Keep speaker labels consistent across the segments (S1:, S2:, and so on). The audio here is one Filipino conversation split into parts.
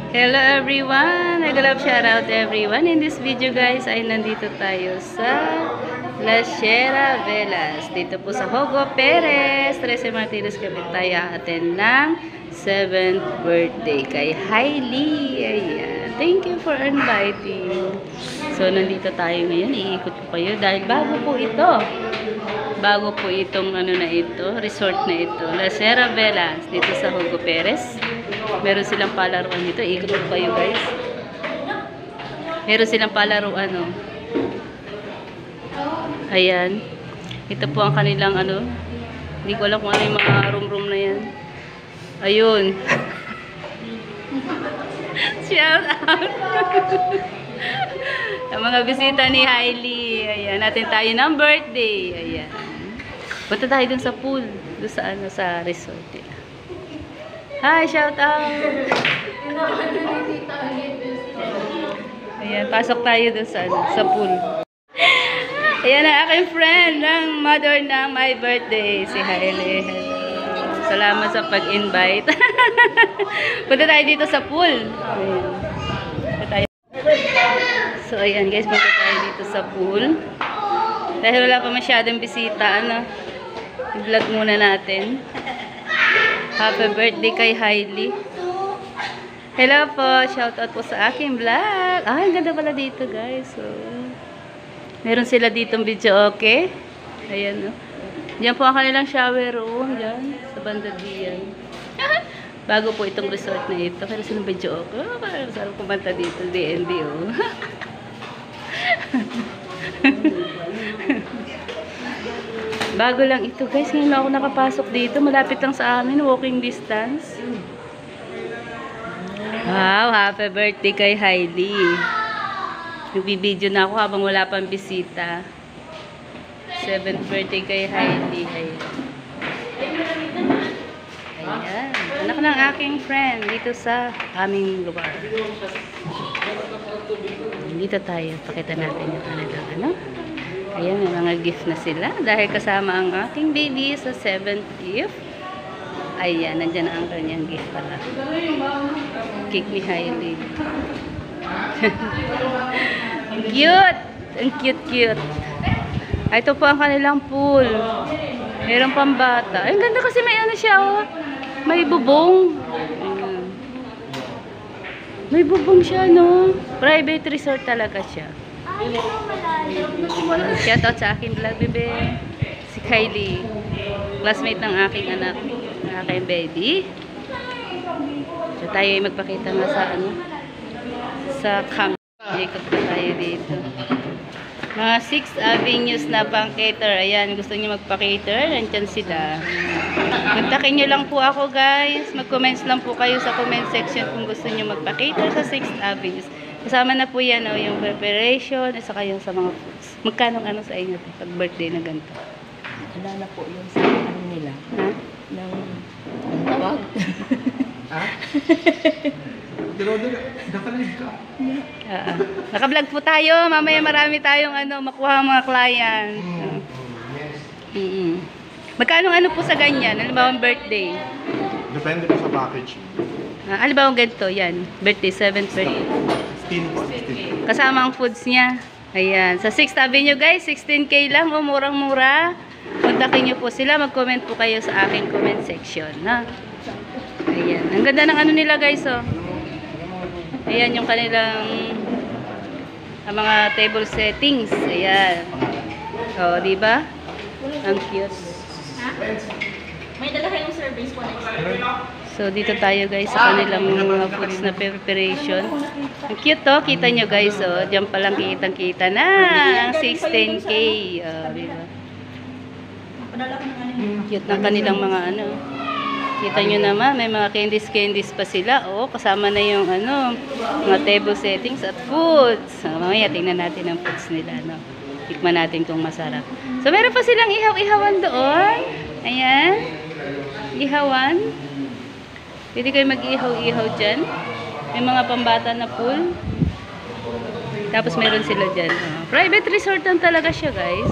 S1: Hello everyone! Nag-love shoutout everyone. In this video guys ay nandito tayo sa La Sierra Velas. Dito po sa Hogo Perez, 13 Martires kami tayo atin ng 7th birthday kay Hailey. Ayan. Thank you for inviting. So nandito tayo ngayon. Iikot ko kayo dahil bago po ito. Bago po itong ano na ito, resort na ito. La Sierra Velas dito sa Hogo Perez. Meron silang palaruan dito. Ikot ko kayo guys. Meron silang palaruan oh. Ayan. Ito po ang kanilang ano. Hindi ko alam kung ano yung mga room na yan. Ayun. Shout out. Ang mga bisita ni Hailey. Ayan. Natin tayo ng birthday. Ayan. Punta tayo dun sa pool. Dun sa ano, sa resort nila. Hi, shout out! Ayan, pasok tayo dun sa, ano, sa pool. Ayan ang aking friend ng mother ng my birthday, si Hailey. Salamat sa pag-invite. Punta tayo dito sa pool. Ayan. So, ayan guys, punta tayo dito sa pool. Dahil wala pa masyadong bisita, ano, i-vlog muna natin. Happy birthday kay Hailey. Hello po. Shoutout po sa aking vlog. Ah, ang ganda pala dito guys. So, meron sila ditong video okay. Ayan o. Diyan po ang kanilang shower room. Diyan. Sa banda diyan. Bago po itong resort na ito. Pero silang video okay. Oh, parang sarap kumanta dito. DND o. Bago lang ito guys, ngayon ako nakapasok dito. Malapit lang sa amin, walking distance. Wow, happy birthday kay Hailey. Nagbibideo na ako habang wala pang bisita. 7th birthday kay Hailey. Ayan. Ayan. Anak ng aking friend dito sa aming lugar. Dito tayo, pakita natin yung kanilang ano. Ayan, may mga gift na sila. Dahil kasama ang aking baby sa 7th gift. Ayan, nandyan na ang kanyang gift pala. Cake ni Hailey. Cute! Ang cute-cute. Ito po ang kanilang pool. Mayroong pambata. Ay, ang ganda kasi may ano siya, oh. May bubong. Ayan. May bubong siya, no? Private resort talaga siya. Shout out sa aking vlog, bebe. Si Kylie. Classmate ng aking anak. Ng aking baby. So tayo ay magpakita nga sa ano. Sa camp. Ikot pa tayo dito. Mga 6 avenues na pang cater. Ayan, gusto niyo magpa-cater. Nandyan sila. Magtakin nyo lang po ako guys. Mag-comments lang po kayo sa comment section kung gusto niyo magpa-cater sa 6 avenues. Kasama na po yan, oh, yung preparation, at saka yung sa mga foods. Magkano ano sa inyo pag birthday na ganito?
S2: Wala na po yung sa ano nila.
S1: Ha?
S2: Ng tawag.
S3: Ha? Nakalig ka.
S1: Naka-vlog po tayo. Mamaya marami tayong ano, makuha ang mga client. Magkano ano po sa ganyan? Ano ba ang birthday?
S3: Depende po sa package.
S1: Ano ba ang ganito? Yan. Birthday, 7th birthday.
S3: 16 po, 16.
S1: Kasama ang foods niya. Ayan. Sa 6th Avenue guys, 16K lang. O, murang-mura. Kontakin niyo po sila. Mag-comment po kayo sa aking comment section. Ha? Ayan. Ang ganda ng ano nila guys. Oh. Ayan yung kanilang mga table settings. Ayan. O, diba? Ang cute.
S2: Ha? May dala kayong service po next.
S1: So, dito tayo guys sa kanilang mga foods na preparation. Ang cute to. Kita nyo guys. Oh. Diyan palang kitang-kita na ang 16K. Oh, diba? Cute ng kanilang mga ano. Kita nyo naman. May mga candies pa sila. Oh, kasama na yung ano, mga table settings at foods. So, mamaya tingnan natin ang foods nila. No? Tikman natin kung masarap. So, meron pa silang ihaw-ihawan doon. Ayan. Ihawan. Pwede kayo mag-ihaw-ihaw dyan. May mga pambata na pool. Tapos meron sila dyan. Oh. Private resort lang talaga siya guys.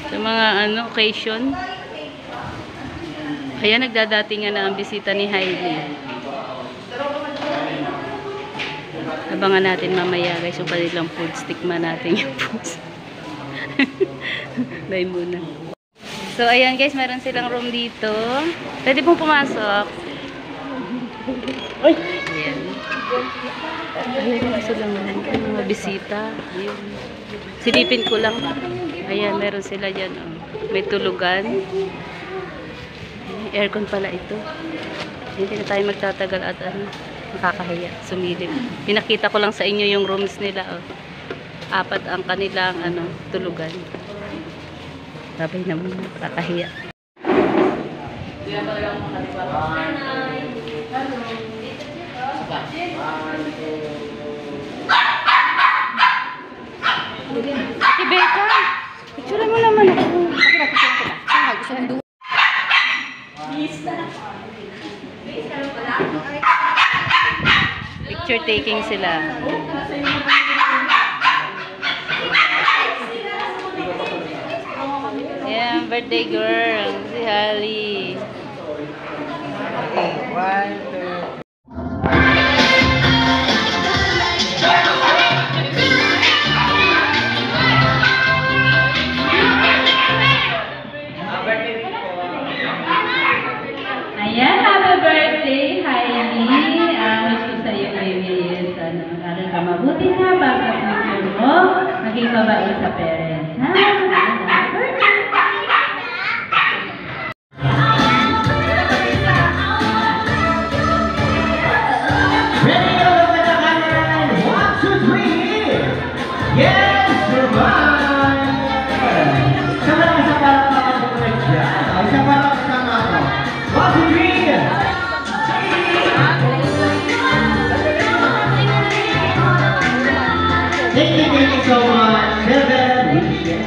S1: Sa mga ano, occasion. Ayan, nagdadatingan na ang bisita ni Hailey. Abangan natin mamaya guys yung kanilang food. Tikman natin yung food. Bye muna. So, ayan guys, meron silang room dito. Pwede pong pumasok. Ayan. Ayun, silang mga bisita. Ayun. Silipin ko lang. Ayan, meron sila dyan. Oh. May tulugan. Aircon pala ito. Hindi na tayo magtatagal at nakakahiya. Sumilip. Pinakita ko lang sa inyo yung rooms nila. Oh. 4 ang kanilang tulugan. Babay naman. Nakakahiya. Ate Becca, picture mo naman ako. Picture taking sila. Yeah, birthday girl, si Holly.
S3: One, two.
S1: Ayan, happy birthday, Hailey. Wish ko sa'yo, baby, is, aral ka mabuti na para sa future mo. Maging babae sa parents, ha? Happy birthday!
S4: Ready to look at the hand. 1, 2, 3. Yes, survive. Sama lang isa para makapagpunod dyan. Isa para kasama ako. 1, 2, 3. Thank you so much. 7 wishes.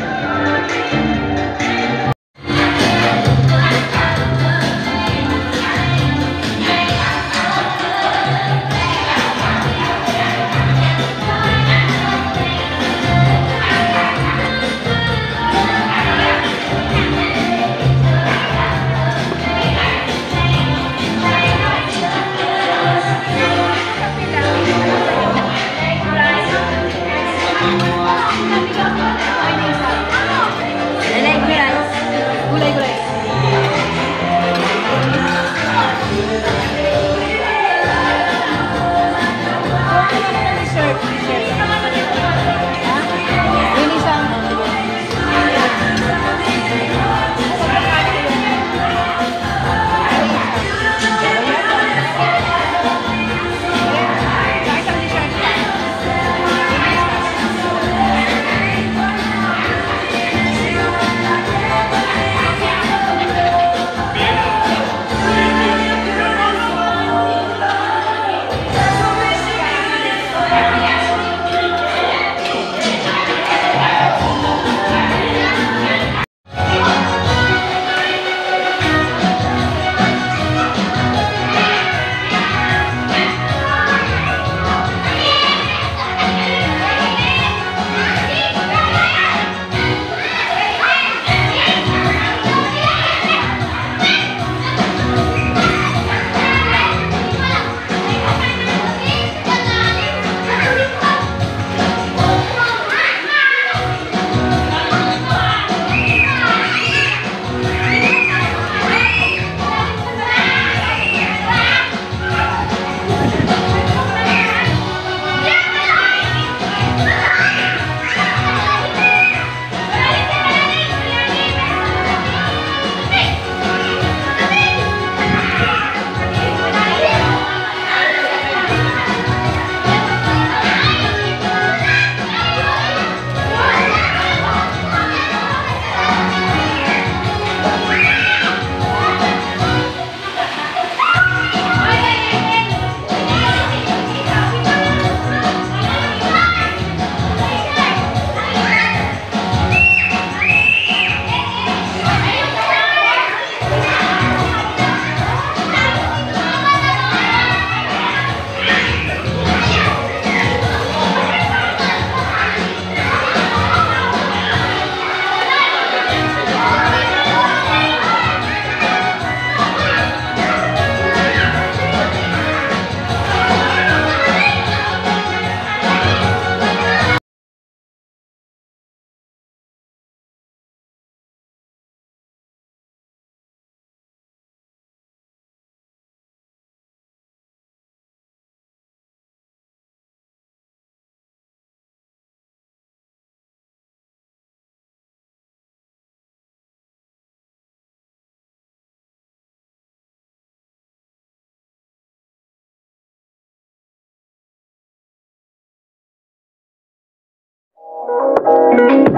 S4: Thank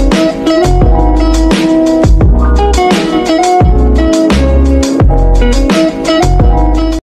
S4: you.